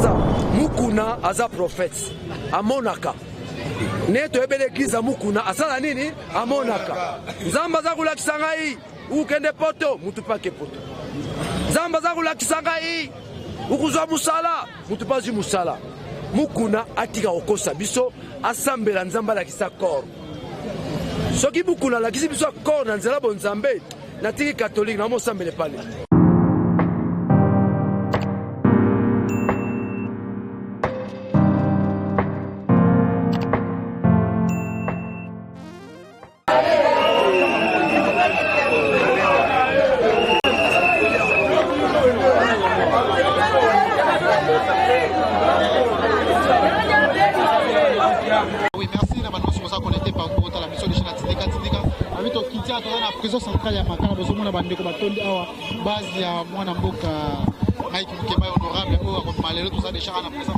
Sasa Mukuna aza prophète amonaka neto ebe l'église Mukuna asala nini amonaka nzamba za kulakisa ngai ukende poto mutu pake poto nzamba za kulakisa ngai ukuzwa musala mutu pazi musala Mukuna atika okosa biso asambela nzamba lakisa kor soki Mukuna lakisi biso kor na nzela bonzambe na tiki catholique na mo sambele pale. Oui, merci. Nous sommes connectés par rapport à la mission de China Tindika. Avec ton Kintia, tu as la prison centrale à Makala, nous sommes à base à Mwana Mboka, Mike Mukeba, honorable, ou Malero, tout ça, déjà à la prison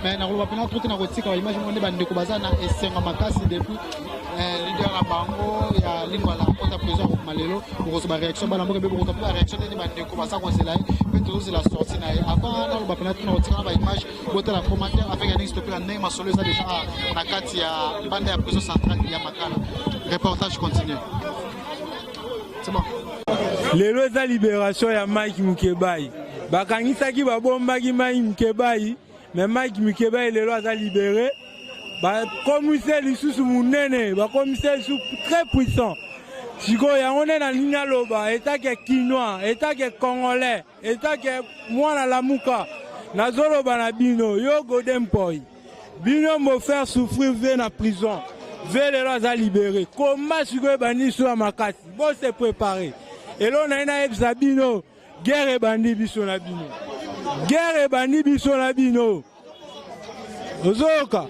mais nous avons pas tout na image monde bande ko bazana et senga makasi depuis leader la bango ya lingwa la porte prison ko malelo ko ba réaction bana mo ke ko ta réaction ni bande ko basa ko sela mais toujours la sortie na avant na ba pena tuna otika ba image bote la commentaire avec un stopper en nema solo ça déjà na kati ya bande ya prison centrale ya Makala. Reportage continue. C'est bon. Lelo za libération ya Mike Mukebai bakangisaki babombaki Mike Mukebai. Mais Mike Mukebai lelo aza libéré. Ba commissaire lisusu munene, ba commissaire lisusu très puissant. Siko ya on est na ligne loba, état que quinois, état que congolais, état que mwana lamuka. Nazolo bana bino, yo Golden Boy. Bino mo faire souffrir ve na prison. Ve lelo aza libéré. Comment siko bani sur makasi? Bon se préparer. Et là on a na ebza bino, guerre bandi biso na bino. Guerre bandi biso na bino. Ozoka.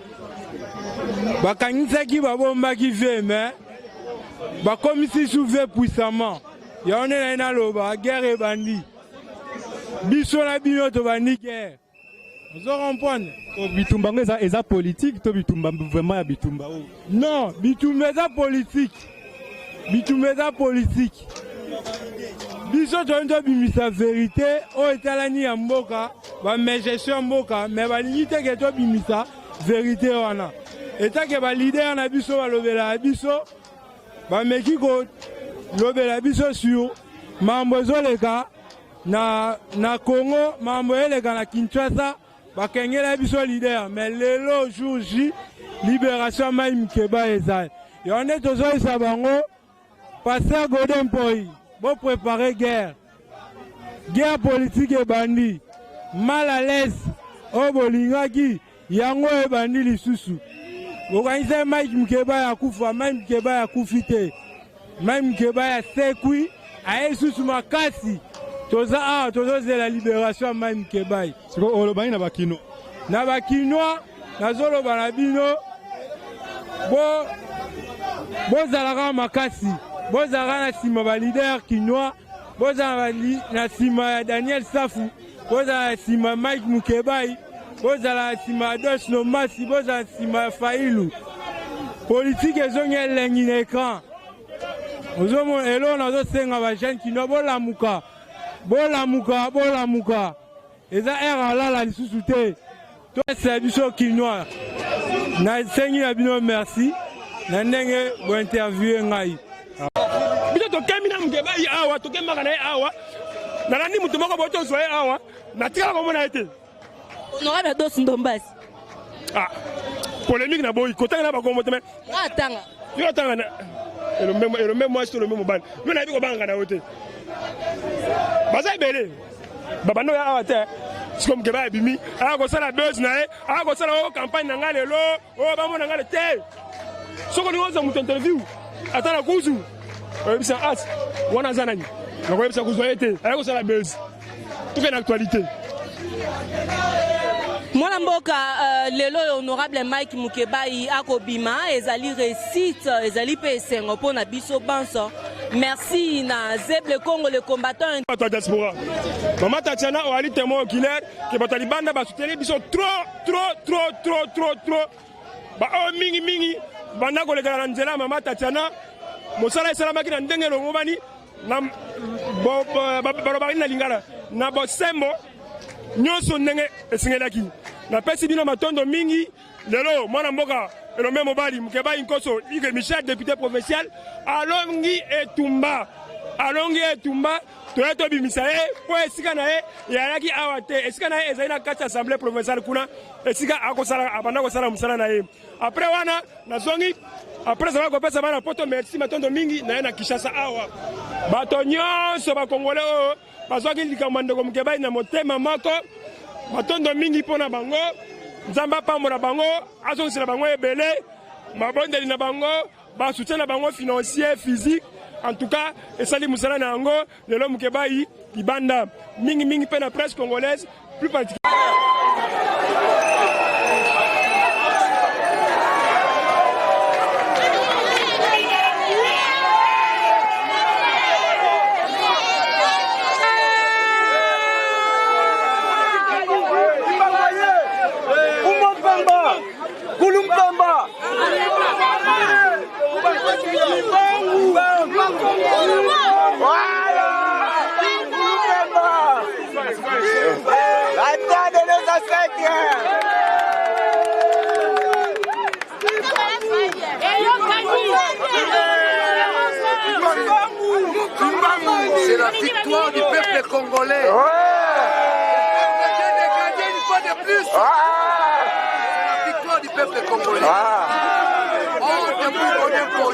Bakangisaki babombaki ve mais bakomisi souve puissamment. Ya on est na loba guerre bandi. Biso na bino to bandi guerre. Ozo comprendre. Bitumba eza politique to bitumba vraiment ya bitumba. Non, bitumba eza politique. Bitumba eza politique. Biso tondo bimisa vérité o etalani ya mboka ba megestion mboka mais balingi te ke to bimisa vérité wana eta ke ba leader na biso balobela biso ba meki ko lobela biso sur mambo ezoleka na Congo mambo eleka na Kinshasa bakengela biso leader mais lelo jour J libération Mike Mukebai eza yone tozo isa bango passer Golden Boy. Bon préparer guerre. Guerre politique et bandit. Mal à l'aise. Oh bolingaki. Yango et bandit lisusu. Organiser Mike Mukebai ya kufa. Mike Mukebai ya kufite. Mike Mukebai ya sekui. Aye susu makasi. Toza la libération de Mike Mukebai. C'est quoi olobani na bakino? Na bakino. Na zolo banabino. Bo zalaka makasi. Bozara na sima ba leader kinois, bozara na sima ya Daniel Safu, bozara na sima Mike Mukebai, bozara na sima Dos Nomasi, bozara na sima Failu. Politique ezongi elengi na écran. Ozomo elo nazo senga ba jeune kinois bolamuka. Eza era la lisusu te. To c'est biso kinois. Na sengi na bino merci. Na ndenge bo interviewer ngai. Bito to kemina Mukebai awa to kemaka na awa na nani mutu moko boto soye awa na tika ko mona ete honorable Dos Ndombasi polémique na boy kotanga na ba ko moteme atanga yo tanga na le même moi sur le même ban yo na bi ko banga na wote baza ibele baba no ya awa te siko Mukebai bimi ala ko sala buzz na ala ko sala campagne na ngale lo o ba mona ngale te soko ni woza mutu interview atana kuzu bisa as wana zanani ngako bisa kuzu ete ayako sala buzz tout est actualité. Mwana mboka lelo honorable Mike Mukebai akobima ezali réussite ezali pe esengo pona biso banso. Merci na Zeble Congo le combattant Pata diaspora. Maman Tatiana o ali témoin oculaire que batalibanda ba soutenir biso trop. Ba o mingi banda ko le gala nzela Maman Tatiana mosala salama ki na ndenge longobani na bo na lingala na bo sembo nyonso ndenge esengelaki napesi bino matondo mingi lelo mwana mboka elombe mobali Mukeba Inkoso Ike Michel député provincial alongi etumba toye tobimisa ye po esika na ye yalaki awa te esika na ye ezali na kati ya assemblée provinciale kuna esika abanda kosala mosala na ye après wana nazongi après zala kopesa bana poto merci matondo mingi na ye na Kinshasa awa bato nyonso bakongole oyo bazwaki likambo ndeko Mukeba na motema moko matondo mingi mpona bango nzambe apambola bango azongisela bango ebele mabondeli na bango basoutien na bango financier physique en tout cas esali mosala na yango lelo Mukeba libanda mingi mpe na presse congolaise plus particulièrement c'est la victoire du peuple congolais. Une fois de plus. C'est la victoire du peuple congolais. On debout, on est pour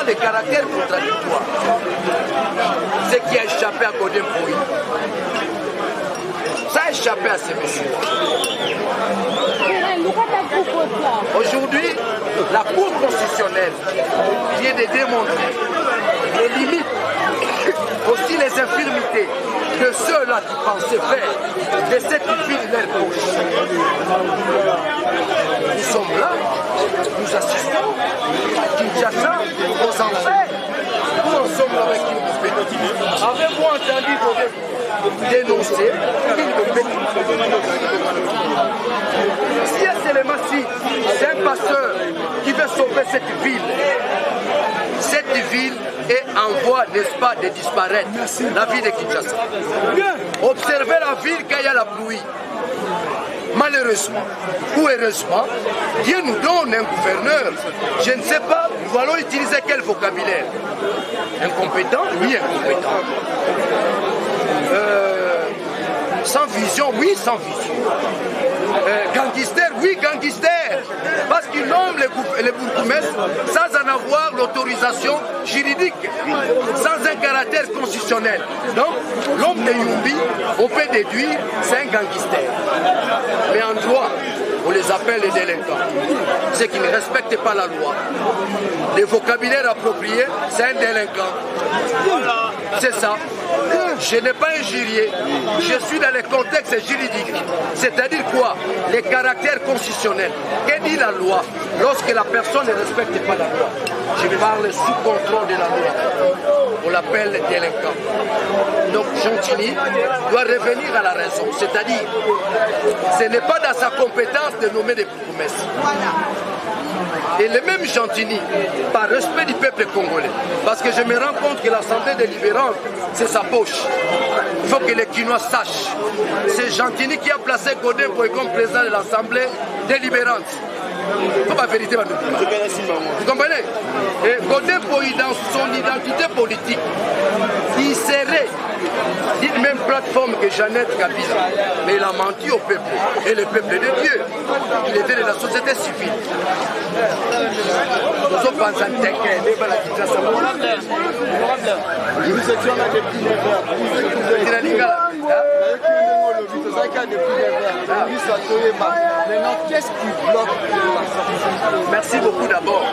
les caractères contradictoires. Ce qui a échappé à Godin Pouy, ça a échappé à ces messieurs. Aujourd'hui, la Cour constitutionnelle vient de démontrer les limites, aussi les infirmités de ceux-là qui pensaient faire de cette ville leur poche. Nous sommes là, nous assistons à Kinshasa, aux enfers. Nous en sommes avec une poupée. Avez-vous entendu dénoncer une poupée? Si seulement si c'est un pasteur qui veut sauver cette ville est en voie, n'est-ce pas, de disparaître. La ville de Kinshasa. Observez la ville quand il y a la pluie. Malheureusement ou heureusement, Dieu nous donne un gouverneur. Je ne sais pas, nous allons utiliser quel vocabulaire? Incompétent? Oui, incompétent. Sans vision? Oui, sans vision. Gangster? Oui, gangster. Parce qu'ils nomment les bourgmestres sans en avoir l'autorisation juridique, sans un caractère constitutionnel. Donc, l'homme de Yumbi, on peut déduire, c'est un gangster. Mais en droit, on les appelle les délinquants. Ceux qui ne respectent pas la loi. Le vocabulaire approprié, c'est un délinquant. Voilà. C'est ça. Je n'ai pas injurié. Je suis dans le contexte juridique. C'est-à-dire quoi? Les caractères constitutionnels. Que dit la loi lorsque la personne ne respecte pas la loi? Je parle sous contrôle de la loi. On l'appelle délinquant. Donc Gentilly doit revenir à la raison. C'est-à-dire, ce n'est pas dans sa compétence de nommer des bourgmestres. Et le même Gentilly, par respect du peuple congolais, parce que je me rends compte que l'Assemblée délibérante, c'est sa poche. Il faut que les Quinois sachent. C'est Gentilly qui a placé Godin Boy comme président de l'Assemblée délibérante. C'est pas la vérité, madame. Vous comprenez? Et Godin Boy, dans son identité politique, il serait d'une même plateforme que Jeannette Kabila. Mais il a menti au peuple. Et le peuple de Dieu. Il était de la société civile. Nous sommes pas en tête. Nous étions là depuis 9 heures. Maintenant, qu'est-ce qui bloque? Merci beaucoup d'abord.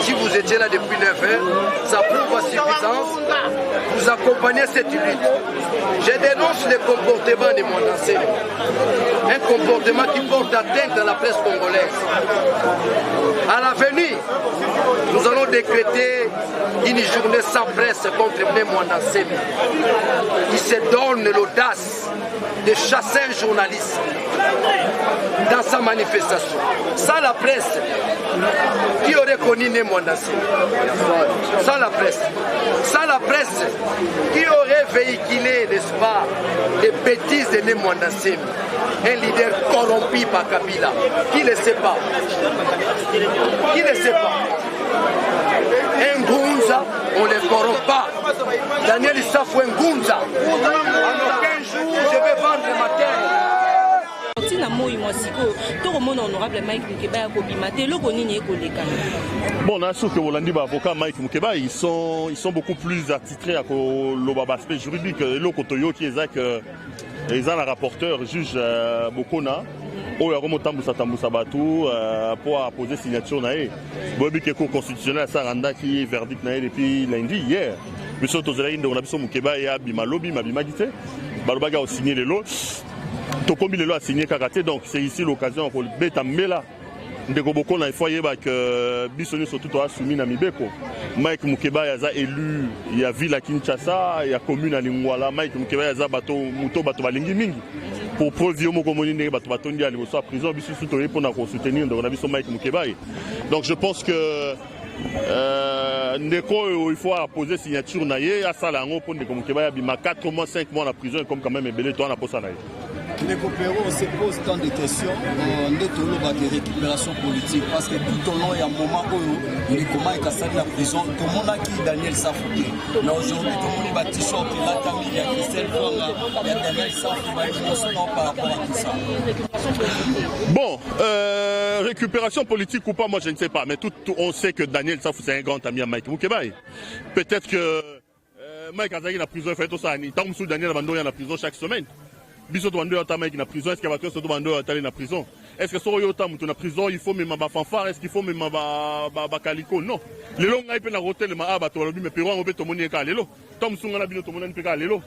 Si vous étiez là depuis 9 heures, ça prouve à suffisance. Vous accompagnez cette lutte. Je dénonce le comportement de mon ancien. Un comportement qui porte atteinte à la presse congolaise. À l'avenir, nous allons décréter une journée sans presse contre mon ancien. Qui se donne l'audace de chasser un journaliste dans sa manifestation. Sans la presse, qui aurait connu Némoandassi? Sans la presse. Sans la presse, qui aurait véhiculé, n'est-ce pas, les bêtises de Némoandassi? Un leader corrompu par Kabila. Qui ne le sait pas? Qui ne le sait pas? Un Gunza, on ne le corrompt pas. Daniel Issafou, un Gunza. En aucun jour, je vais vendre ma terre. Bon, on a sûr que Rolandi avocat Mike Mukeba, ils sont beaucoup plus attitrés à l'aspect juridique. Le Kotoyo qui est que les rapporteur juge Bokona. Pour poser signature nae. Bobi que cour constitutionnel ça randa qui verdict nae depuis lundi hier. Monsieur Tozela on a besoin Mukeba et Abima Lobby Mabima Gité. Balobaga a signé les lots. Tokombi les lots a signé Karaté, donc c'est ici l'occasion pour le Betambela. Ndeko Bokona il faut que Bissoni surtout a soumis na Mibeko. Mike Mukeba yaza élu, il y a ville à Kinshasa, il y a commune à Lingwala, Mike Mukeba yaza bato muto bato balingi mingi. Pour produire mon communauté bato batondi à l'eau prison bisu soutenir pour nous soutenir donc on a vu son Mike Mukeba. Donc je pense que Ndeko il faut poser signature naie à Salango pour Ndeko Mukeba ya bima 4 mois 5 mois en prison comme quand même belé toi na posa naie. Les coopérants, on se pose tant de questions de récupération politique parce que tout au long, il y a un moment où il comment il casse la prison. Tout le monde a qui Daniel Safouké. Mais aujourd'hui, tout le monde va t-shirt, il y a Christelle Fonga, il y a Daniel Safouké, par rapport à tout ça. Bon, récupération politique ou pas, moi je ne sais pas. Mais on sait que Daniel Safouké, c'est un grand ami à Mike Mukeba. Peut-être que Mike Azaki est en prison, il fait tout ça. Tant que Daniel Bando est en prison chaque semaine. Biso to ando Mike na prison, est-ce qu'il va que so bando atali na prison? Est-ce que so yo tamu na prison, il faut même ba fanfare, est-ce qu'il faut même ba kaliko? Non. Le long ngai pe na hotel ma aba to lobi me pero on peut to moni ka lelo. Tom sunga na bino to moni pe ka lelo.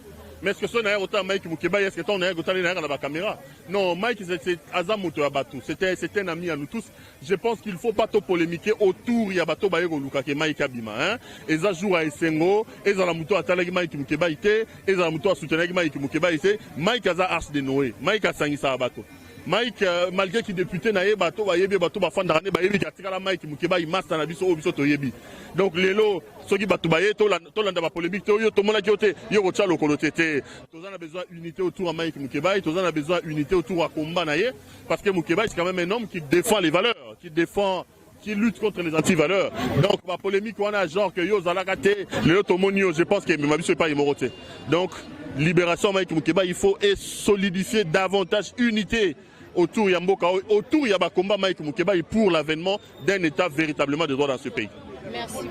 Mais est-ce que so na ota Mike Mukeba, est-ce que ton na gotali na ba caméra? Non, Mike c'est azamuto abatu. C'était un ami à nous tous. Je pense qu'il faut pas trop polémiquer autour ya bato ba yego luka ke Mike abima hein. Eza jour à Esengo, eza la muto atala Mike Mukeba ite, eza la muto a soutenir Mike Mukeba ite. Mike aza ars de Noé. Mike a sangisa bato. Mike malgré qu'il député na ye bato ba yebi bato ba fanda ne ba yebi katika la Mike Mukeba il master na biso o biso to yebi. Donc lelo soki bato ba ye to landa ba polémique to yo to mona kiote yo ko tchalo kolotete. Tozana besoin unité autour à Mike Mukeba, tozana besoin unité autour à combat na ye parce que Mukeba c'est quand même un homme qui défend les valeurs, qui lutte contre les anti-valeurs. Donc ma polémique on a genre que yo zalakate lelo to monio je pense que ma biso pas imoroté. Donc libération Mike Mukeba, il faut solidifier davantage unité autour de Mboka, autour de combat Mike Mukeba et pour l'avènement d'un État véritablement de droit dans ce pays. Merci.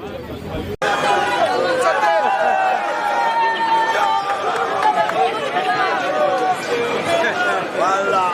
Voilà.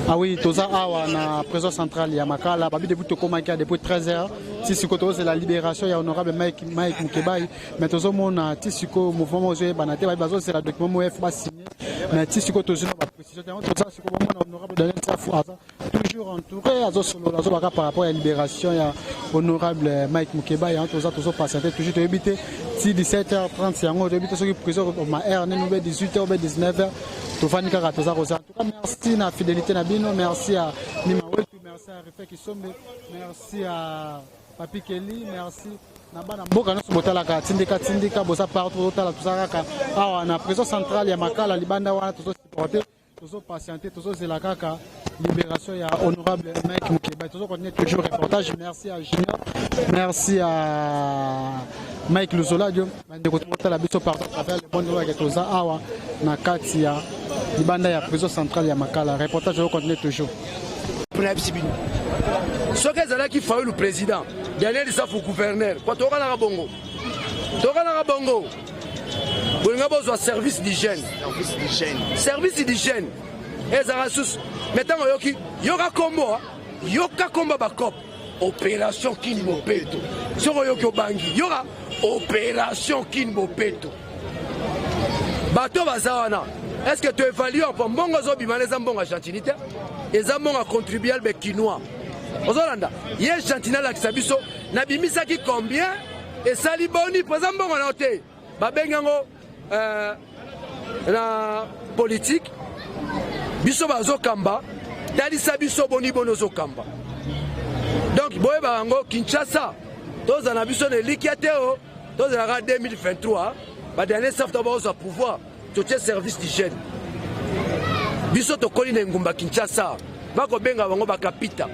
Ah oui, Toza Awa na prison centrale ya Makala, babi depuis Tokomaki depuis 13h. Tisiko c'est la libération ya honorable Mike Mukeba. Mais Tozo mona Tisiko mouvement Oje banate bazo c'est la document OF ba signé. Mais Tisiko Tozo na précision Toza Siko mona honorable Daniel Safou toujours entouré azo solo azo baka par rapport à la libération ya honorable Mike Mukeba ya Toza patienter toujours éviter si 17h30 yango éviter ceux qui prison ma R ne 18h ou 19h. En tout cas, merci à la fidélité Nabino, merci à Nima Wetu, merci à Refek Isombe, merci à Papi Kelly, merci à Mboka Nosu Botalaka, Tindika, Bosa partout, à la prison centrale, ya Makala, Libanda, tous supporter, tous patienter, tous Zelakaka, libération, il y a honorable Mike Mukeba, tous continuer toujours reportage, merci à Junior, merci à Mike Luzoladio, la biso partout à travers les bonnes lois que tous awa na katia libanda ya prison centrale ya Makala reportage au continue toujours ce que zala qui fait le président Daniel Safou gouverneur quoi toka na bongo bonga besoin service d'hygiène et ça ressource maintenant yoka kombo bakop opération Kinmopeto soko yoki obangi yoka opération Kinmopeto bato bazawana. Est-ce que tu évalues en bongo zo bimane za mbonga gentilité et za mbonga contribuer be kinois ozolanda ye gentilité la kisabiso na bimisa ki combien et sali boni pour za mbonga na hotel babengango na politique biso bazo kamba dali sabiso boni bonozo kamba donc boye bango Kinshasa toza na biso ne likiateo toza na 2023 ba dernier chef d'abord au pouvoir tout service d'hygiène biso to koli na ngumba Kinshasa bako benga bango bakapita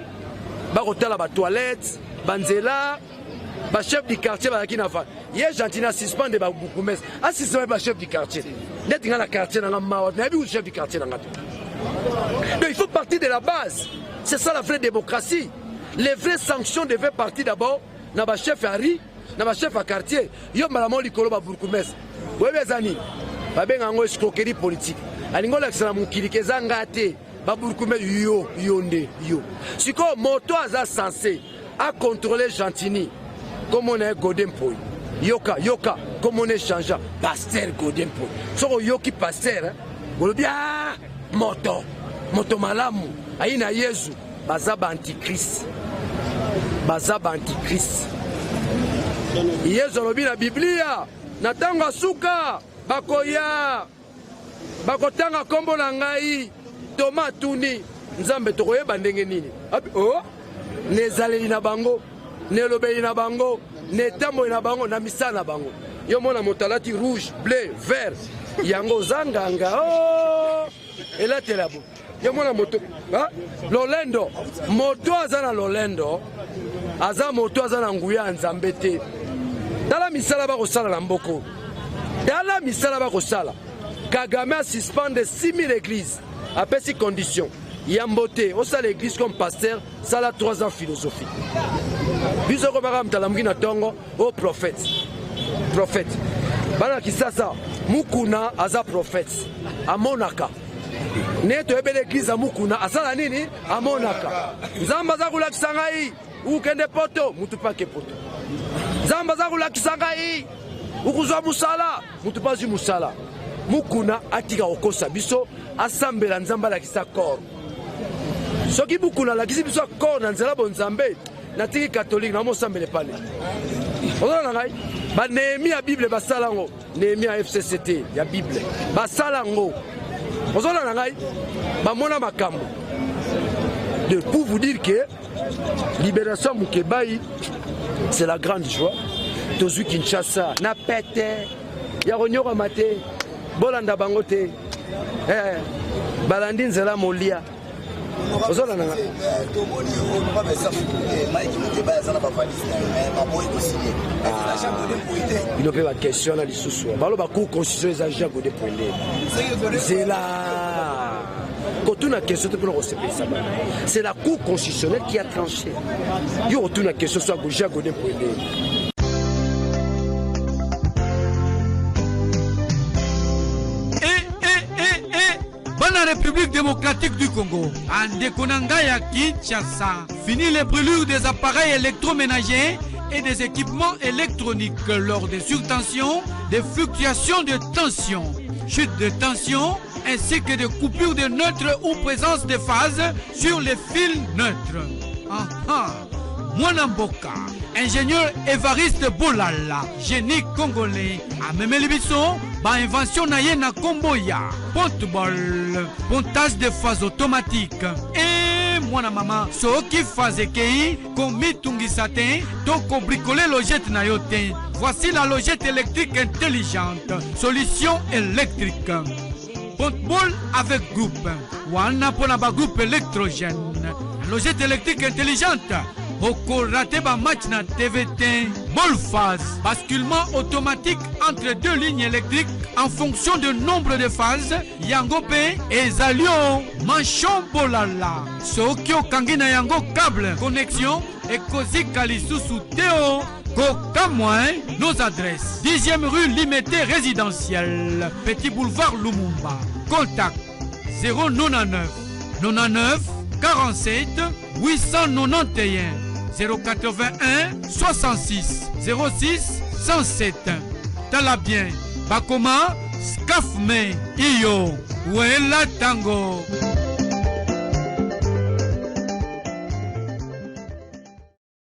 bako tala ba toilette banzela ba chef du quartier ba kina fa ye gentil suspend de ba bukumès assistant ba chef du quartier net nga la quartier na mawa na bi chef du quartier na ngato. Donc il faut partir de la base, c'est ça la vraie démocratie. Les vraies sanctions devaient partir d'abord na ba chef Harry na ba chef à quartier yo malamo likolo ba bukumès webezani babenga ngo escroquerie politique alingo lakisana mukili kezanga te baburkume yo siko moto aza censé à contrôler Gentini comme on est Godempoy yoka comme on est changeant pasteur Godempoy soko yoki pasteur bolobia moto malamu aina Yesu bazaba antichrist Yesu lobi na Biblia na tanga suka bakoya bakotanga kombo na ngai Toma tuni nzambe tokoyeba ndenge nini oh nezaleli na bango nelobeli na bango netambo na bango na misala na bango yo mona motalati rouge bleu vert yango zanganga oh elatela bo yo mona moto lolendo moto azana lolendo aza moto azana nguya nzambe te tala misala ba kosala na mboko tala misala ba kosala Kagame a suspendu 6000 églises après ces conditions. Yambote, au sein de l'église comme pasteur, ça a 3 ans philosophie. Bisoko baram talamgina tongo au prophète. Bana kisasa mukuna aza prophète. Amonaka. Neto ebe l'église a mukuna asala nini? Amonaka. Zamba za kula kisangai ukende poto mutupa ke poto. Zamba za kula kisangai ukuzwa musala mutupa zi musala. Mukuna atika okosa biso asambela nzamba la kisa kor soki mukuna la kisi biso kor na nzela bonzambe natiki catholique namosambele pale ozala na ngai banehemi ya bible basala yango nehemi ya FCCT ya bible basala yango ozala na ngai bamona makambo de pour vous dire que libération Mukebai c'est la grande joie tozwi Kinshasa na pete ya konyoka mate bolanda bango te balandi nzela molia ozala na ino mpe baquestion na lisusu baloba cour constitution eza Jean Godé Poindé nzela kotuna question te mpona kosepelisa bana c'est la cour constitutionnelle qui a tranché yo kotuna question so ya Jean Godé Poindé. La République démocratique du Congo, Andekonanga Kinshasa, fini les brûlures des appareils électroménagers et des équipements électroniques lors des surtensions, des fluctuations de tension, chute de tension, ainsi que des coupures de neutres ou présence de phase sur les fils neutres. Mwanamboka, ingénieur Évariste Bolala, génie congolais, a même l'ébisson, ba invention naye na Komboya, ponte-ball, pontage de phase automatique. Et mwana mama, so qui phase kei, komi tungisate, toko bricoler logette na yote. Voici la logette électrique intelligente, solution électrique. Ponte-ball avec groupe, wana pona ba groupe électrogène. Logette électrique intelligente. Oko raté ba match na TVT, ball phase, basculement automatique entre deux lignes électriques en fonction du nombre de phases, yango pe ezalio manchon bolala. Sokyo kangina yango câble connexion et kozi kalisusu teo. Kokamouin, nos adresses 10e rue Limité résidentielle, Petit boulevard Lumumba. Contact 099 99 47 891 081 66 06 107. Talabien, Bakoma, Skafme, Iyo, Wela Tango.